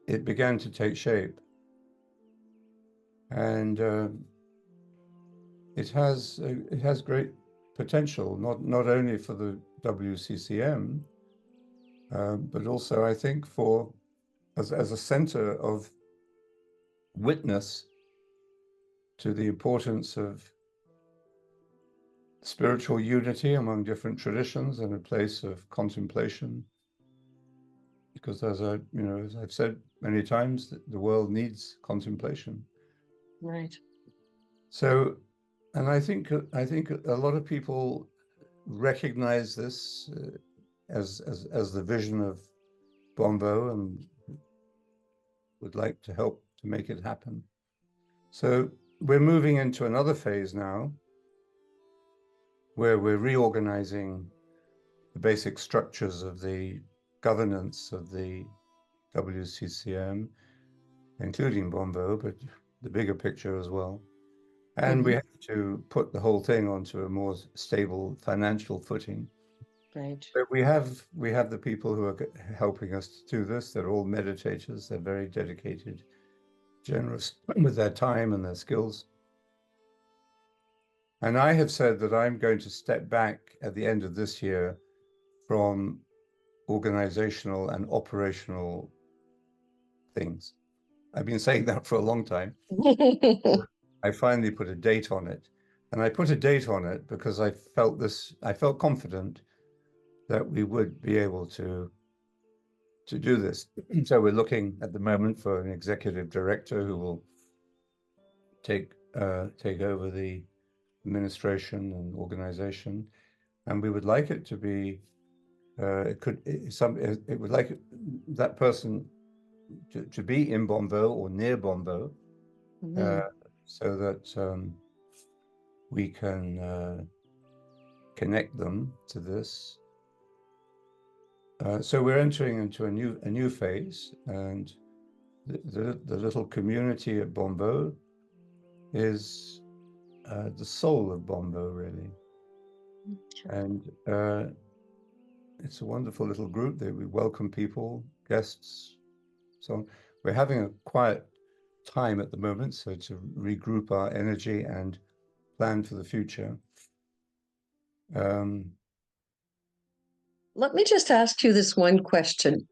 [SPEAKER 2] it began to take shape. And it has great potential, not only for the WCCM, but also I think for as a center of witness to the importance of spiritual unity among different traditions and a place of contemplation. Because as I've said many times, the world needs contemplation.
[SPEAKER 1] Right.
[SPEAKER 2] So, and I think a lot of people recognize this as the vision of Bombo and would like to help to make it happen. So we're moving into another phase now where we're reorganizing the basic structures of the governance of the WCCM, including Bombo, but the bigger picture as well. And we have to put the whole thing onto a more stable financial footing.
[SPEAKER 1] Right.
[SPEAKER 2] But we have the people who are helping us to do this. They're all meditators. They're very dedicated, generous with their time and their skills. And I have said that I'm going to step back at the end of this year from organizational and operational things. I've been saying that for a long time. I finally put a date on it. And I put a date on it because I felt confident that we would be able to do this. So we're looking at the moment for an executive director who will take over the administration and organization, and we would like it to be it would like that person to be in Bombo or near Bombo, so that we can connect them to this. So we're entering into a new phase, and the little community at Bombo is the soul of Bombo, really. And it's a wonderful little group that we welcome people, guests. So we're having a quiet time at the moment, so to regroup our energy and plan for the future.
[SPEAKER 1] Let me just ask you this one question.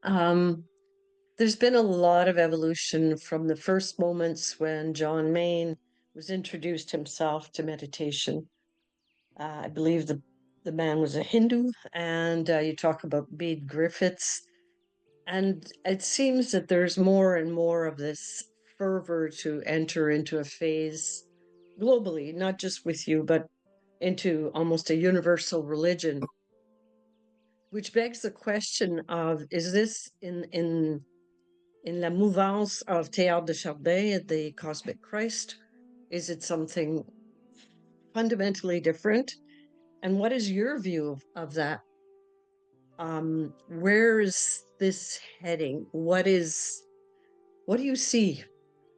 [SPEAKER 1] There's been a lot of evolution from the first moments when John Main was introduced himself to meditation. I believe the man was a Hindu, and you talk about Bede Griffiths. And it seems that there's more and more of this fervor to enter into a phase globally, not just with you, but into almost a universal religion, which begs the question of, is this in la mouvance of Théâtre de Chardin, the Cosmic Christ? Is it something fundamentally different? And what is your view of that? Where is this heading? What do you see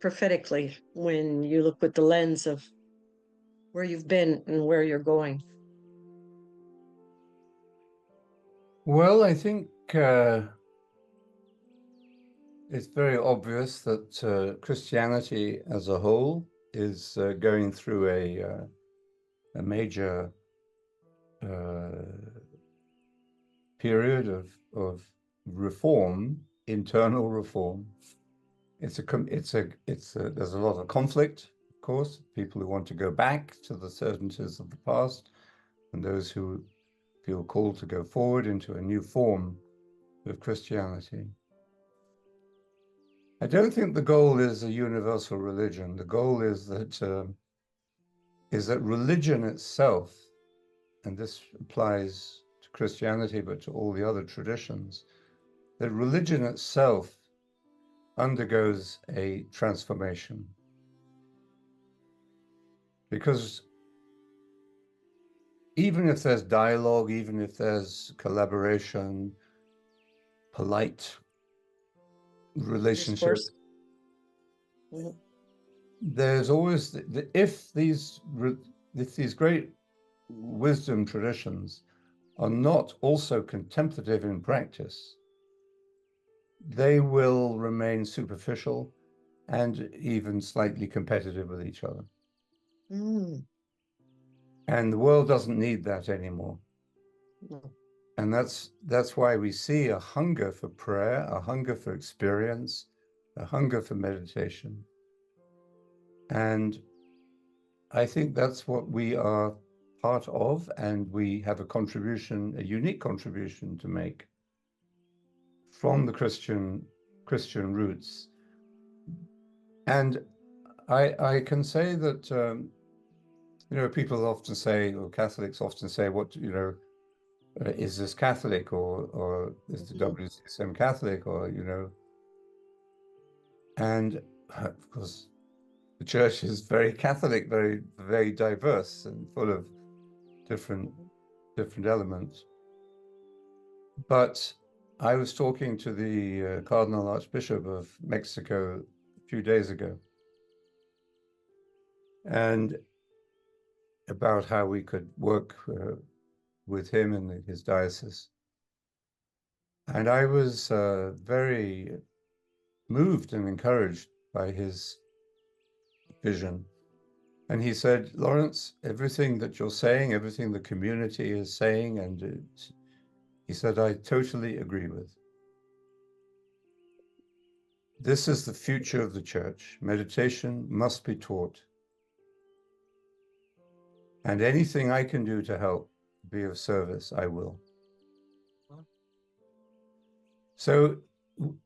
[SPEAKER 1] prophetically when you look with the lens of where you've been and where you're going?
[SPEAKER 2] Well, I think it's very obvious that Christianity as a whole is going through a major period of reform, internal reform. There's a lot of conflict, of course, people who want to go back to the certainties of the past, and those who feel called to go forward into a new form of Christianity. I don't think the goal is a universal religion. The goal is that religion itself, and this applies to Christianity, but to all the other traditions, that religion itself undergoes a transformation. Because even if there's dialogue, even if there's collaboration, polite relationship,
[SPEAKER 1] Discourse. Mhm.
[SPEAKER 2] there's always if these great wisdom traditions are not also contemplative in practice, they will remain superficial and even slightly competitive with each other.
[SPEAKER 1] Mm.
[SPEAKER 2] And the world doesn't need that anymore.
[SPEAKER 1] No.
[SPEAKER 2] And that's why we see a hunger for prayer, a hunger for experience, a hunger for meditation. And I think that's what we are part of, and we have a contribution, a unique contribution to make from the Christian roots. And I can say that people often say, or Catholics often say, what is this Catholic, or is the
[SPEAKER 1] Mhm.
[SPEAKER 2] WCSM Catholic, or and of course the church is very Catholic, very very diverse and full of different
[SPEAKER 1] Mhm.
[SPEAKER 2] elements. But I was talking to the Cardinal Archbishop of Mexico a few days ago, and about how we could work with him in his diocese. And I was very moved and encouraged by his vision. And he said, Laurence, everything that you're saying, everything the community is saying, he said, I totally agree with. This is the future of the church. Meditation must be taught. And anything I can do to help be of service, I will. So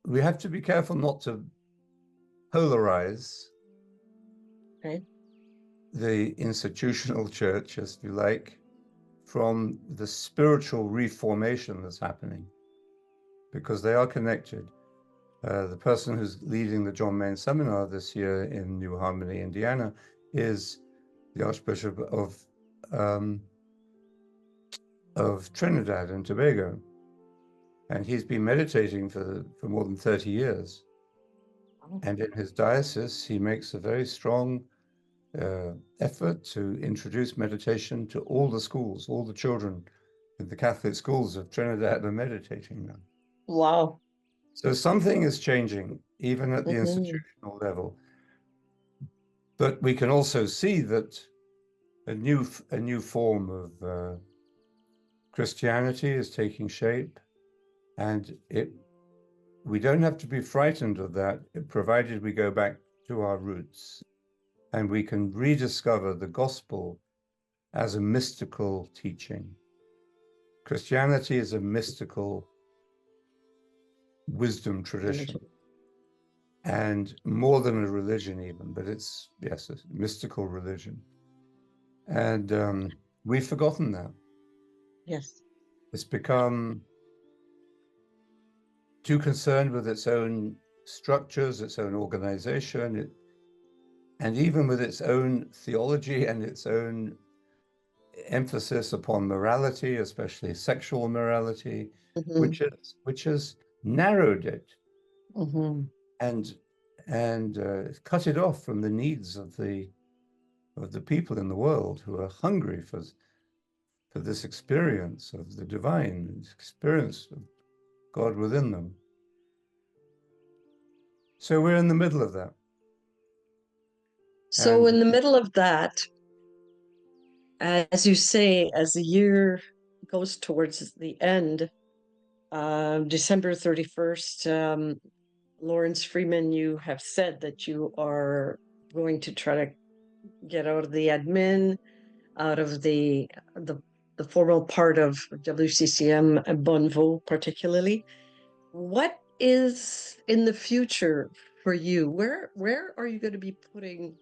[SPEAKER 2] we have to be careful not to polarize
[SPEAKER 1] Okay.
[SPEAKER 2] the institutional church, as you like, from the spiritual reformation that's happening, because they are connected. The person who's leading the John Main Seminar this year in New Harmony, Indiana, is the Archbishop of Trinidad and Tobago, and he's been meditating for more than 30 years.
[SPEAKER 1] Wow.
[SPEAKER 2] And in his diocese, he makes a very strong effort to introduce meditation to all the schools. All the children in the Catholic schools of Trinidad are meditating now.
[SPEAKER 1] Wow.
[SPEAKER 2] So something is changing, even at the
[SPEAKER 1] Mhm.
[SPEAKER 2] institutional level. But we can also see that a new form of Christianity is taking shape, and we don't have to be frightened of that, provided we go back to our roots and we can rediscover the gospel as a mystical teaching. Christianity is a mystical wisdom tradition,
[SPEAKER 1] Religion.
[SPEAKER 2] and more than a religion even, but it's, yes, a mystical religion. And we've forgotten that.
[SPEAKER 1] Yes.
[SPEAKER 2] It's become too concerned with its own structures, its own organization, and even with its own theology and its own emphasis upon morality, especially sexual morality,
[SPEAKER 1] Mhm.
[SPEAKER 2] which has narrowed it
[SPEAKER 1] Mhm.
[SPEAKER 2] and cut it off from the needs of the people in the world who are hungry for this experience of the divine, this experience of God within them. So we're in the middle of that.
[SPEAKER 1] So
[SPEAKER 2] And
[SPEAKER 1] in the middle of that, as you say, as the year goes towards the end, December 31st, Laurence Freeman, you have said that you are going to try to get out of the admin, out of the the formal part of WCCM and Bonneveau particularly. What is in the future for you? Where are you going to be putting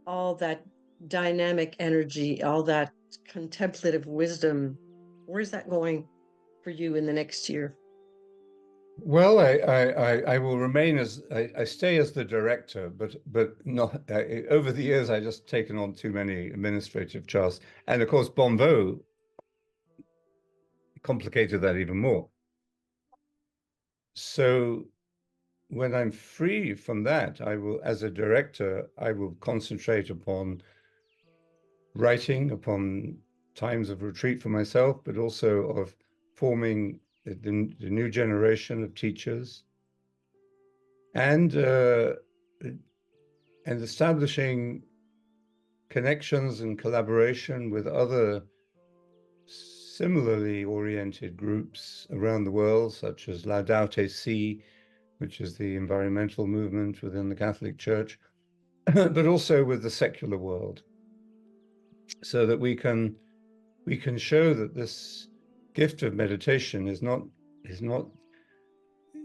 [SPEAKER 1] all that dynamic energy, all that contemplative wisdom? Where's that going for you in the next year?
[SPEAKER 2] Well, I will remain as I stay as the director, but not over the years I just taken on too many administrative tasks, and of course Bonvo complicated that even more. So when I'm free from that, I will, as a director, I will concentrate upon writing, upon times of retreat for myself, but also of forming the new generation of teachers and establishing connections and collaboration with other similarly oriented groups around the world, such as Laudate Si, which is the environmental movement within the Catholic Church, but also with the secular world, so that we can show that this gift of meditation is not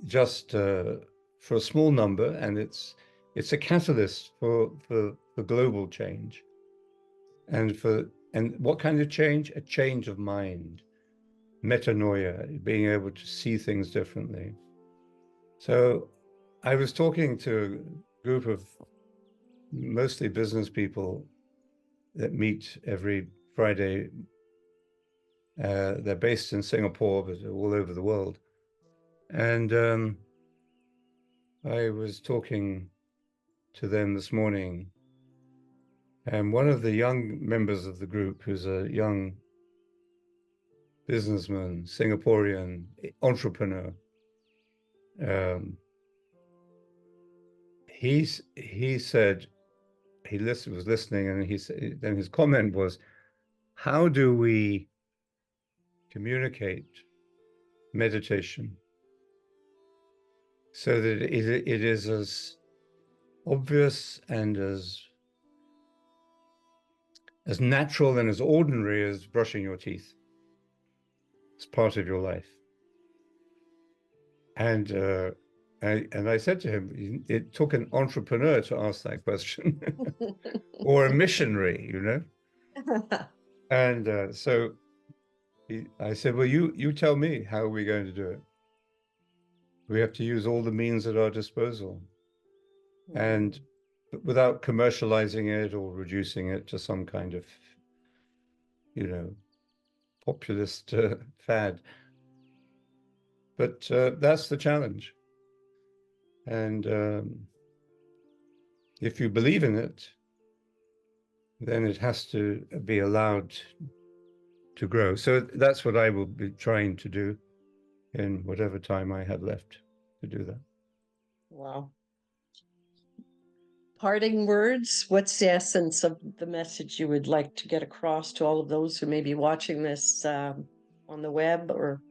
[SPEAKER 2] just for a small number, and it's a catalyst for global change, and what kind of change? A change of mind, metanoia, being able to see things differently. So I was talking to a group of mostly business people that meet every Friday. They're based in Singapore, but all over the world. And I was talking to them this morning, and one of the young members of the group, who's a young businessman, Singaporean entrepreneur, um, he said was listening, and he said, then his comment was, "How do we communicate meditation so that it is as obvious and as natural and as ordinary as brushing your teeth? It's part of your life." And I said to him, it took an entrepreneur to ask that question, or a missionary, you know. And so I said, "Well, you tell me, how are we going to do it? We have to use all the means at our disposal, and without commercializing it or reducing it to some kind of, populist fad. But that's the challenge. And if you believe in it, then it has to be allowed to grow. So that's what I will be trying to do in whatever time I have left to do that.
[SPEAKER 1] Wow. Parting words, what's the essence of the message you would like to get across to all of those who may be watching this on the web or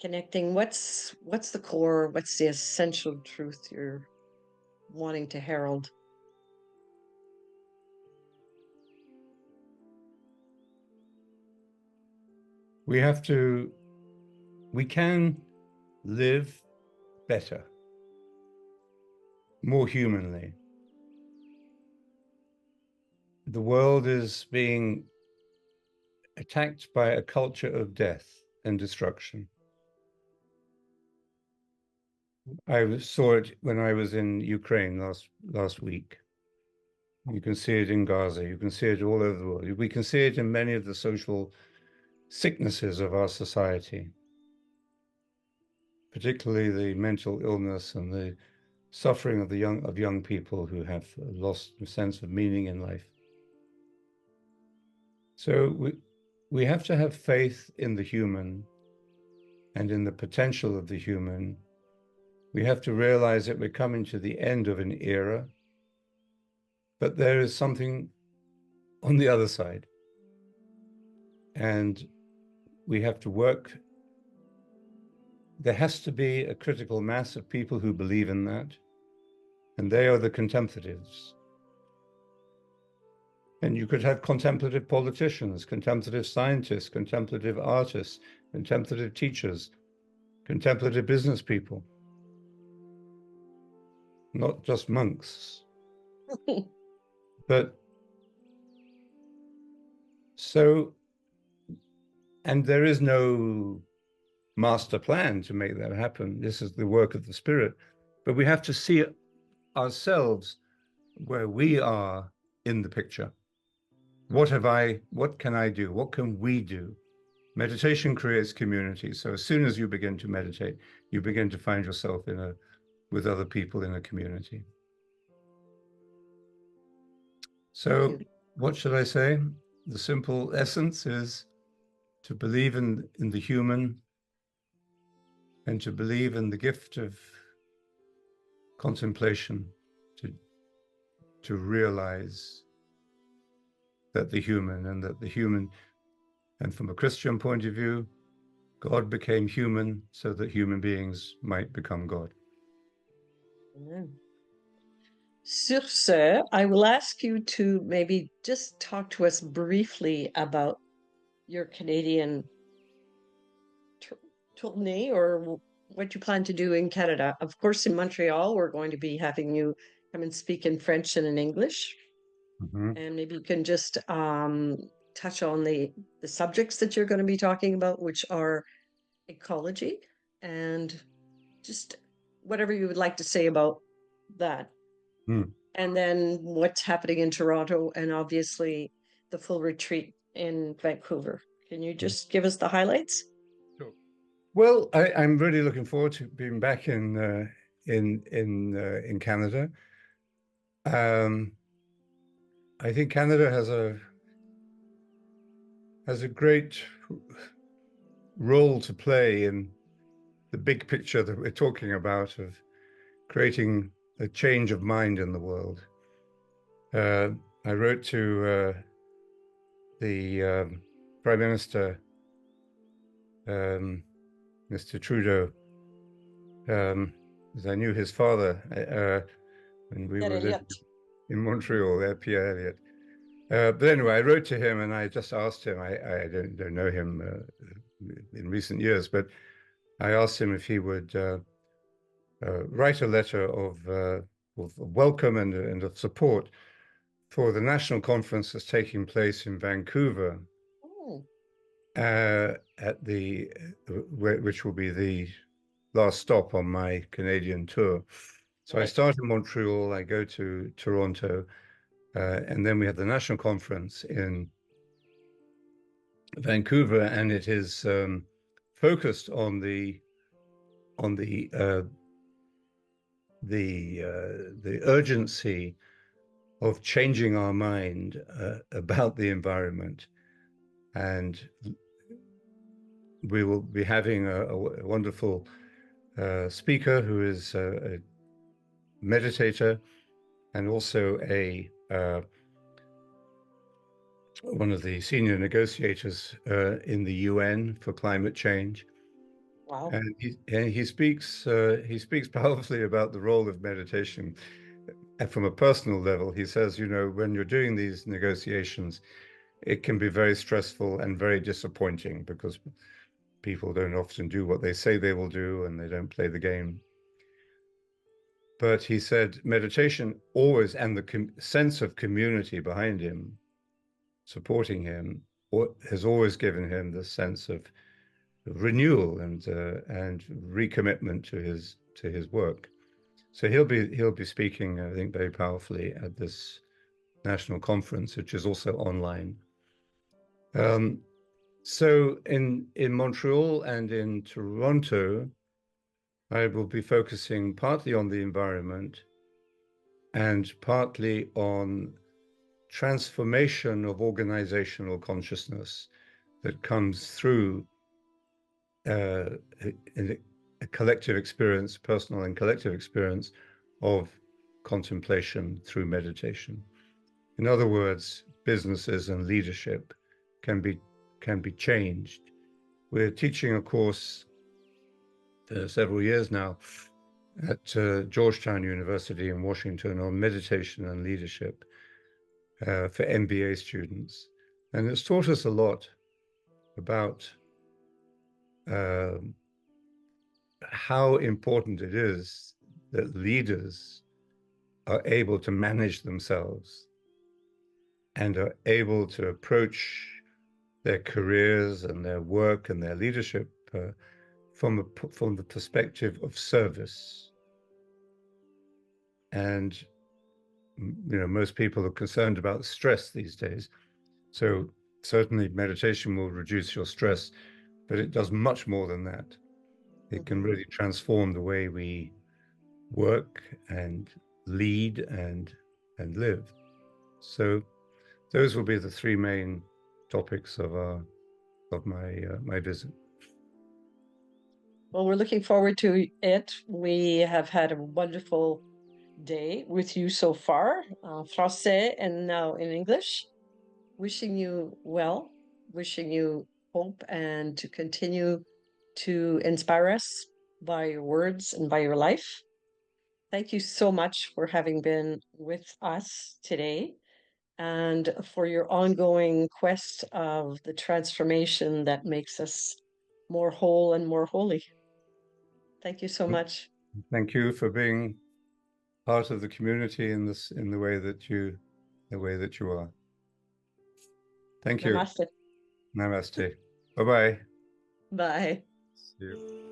[SPEAKER 1] connecting? What's the core, what's the essential truth you're wanting to herald?
[SPEAKER 2] We can live better, more humanly. The world is being attacked by a culture of death and destruction. I saw it when I was in Ukraine last week. You can see it in Gaza. You can see it all over the world. We can see it in many of the social sicknesses of our society, particularly the mental illness and the suffering of young people who have lost a sense of meaning in life. So we have to have faith in the human and in the potential of the human. We have to realize that we're coming to the end of an era, but there is something on the other side. And we have to work. There has to be a critical mass of people who believe in that, and they are the contemplatives. And you could have contemplative politicians, contemplative scientists, contemplative artists, contemplative teachers, contemplative business people, not just monks. But so, and there is no master plan to make that happen. This is the work of the Spirit. But we have to see ourselves where we are in the picture. What can I do? What can we do? Meditation creates community. So as soon as you begin to meditate, you begin to find yourself with other people in a community. So what should I say? The simple essence is to believe in the human and to believe in the gift of contemplation, to realize that the human, and from a Christian point of view, God became human so that human beings might become God.
[SPEAKER 1] Amen. Sur ce, I will ask you to maybe just talk to us briefly about your Canadian tournée, or what you plan to do in Canada. Of course, in Montreal, we're going to be having you come and speak in French and in English.
[SPEAKER 2] Mm-hmm.
[SPEAKER 1] And maybe you can just touch on the subjects that you're going to be talking about, which are ecology, and just whatever you would like to say about that. And then what's happening in Toronto, and obviously the full retreat in Vancouver. Can you just give us the highlights?
[SPEAKER 2] Sure. Well, I'm really looking forward to being back in Canada. I think Canada has a great role to play in the big picture that we're talking about of creating a change of mind in the world. I wrote to the Prime Minister, Mr. Trudeau, as I knew his father when we were living in Montreal, Pierre Elliott. But anyway, I wrote to him and I just asked him, I don't know him in recent years, but I asked him if he would write a letter of welcome and of support for the national conference that's taking place in Vancouver, which will be the last stop on my Canadian tour. So I start in Montreal, I go to Toronto, and then we have the national conference in Vancouver, and it is focused on the urgency of changing our mind about the environment. And we will be having a wonderful speaker who is a meditator and also one of the senior negotiators in the UN for climate change.
[SPEAKER 1] Wow.
[SPEAKER 2] And he speaks powerfully about the role of meditation. And from a personal level, he says, when you're doing these negotiations, it can be very stressful and very disappointing because people don't often do what they say they will do and they don't play the game. But he said meditation always, and the sense of community behind him, supporting him, has always given him the sense of renewal and recommitment to his work. So he'll be speaking, I think, very powerfully at this national conference, which is also online. So in Montreal and in Toronto, I will be focusing partly on the environment and partly on transformation of organizational consciousness that comes through in a collective experience, personal and collective experience of contemplation through meditation. In other words, businesses and leadership can be changed. We're teaching a course for several years now at Georgetown University in Washington on meditation and leadership for MBA students. And it's taught us a lot about how important it is that leaders are able to manage themselves and are able to approach their careers and their work and their leadership from the perspective of service. And most people are concerned about stress these days. So certainly meditation will reduce your stress, but it does much more than that. It can really transform the way we work and lead and live. So those will be the three main topics of my visit.
[SPEAKER 1] Well, we're looking forward to it. We have had a wonderful day with you so far, français and now in English. Wishing you well, wishing you hope and to continue to inspire us by your words and by your life. Thank you so much for having been with us today and for your ongoing quest of the transformation that makes us more whole and more holy. Thank you so much.
[SPEAKER 2] Thank you for being part of the community in the way that you are. Thank you.
[SPEAKER 1] Namaste.
[SPEAKER 2] Namaste. Bye-bye.
[SPEAKER 1] Bye.
[SPEAKER 2] See you.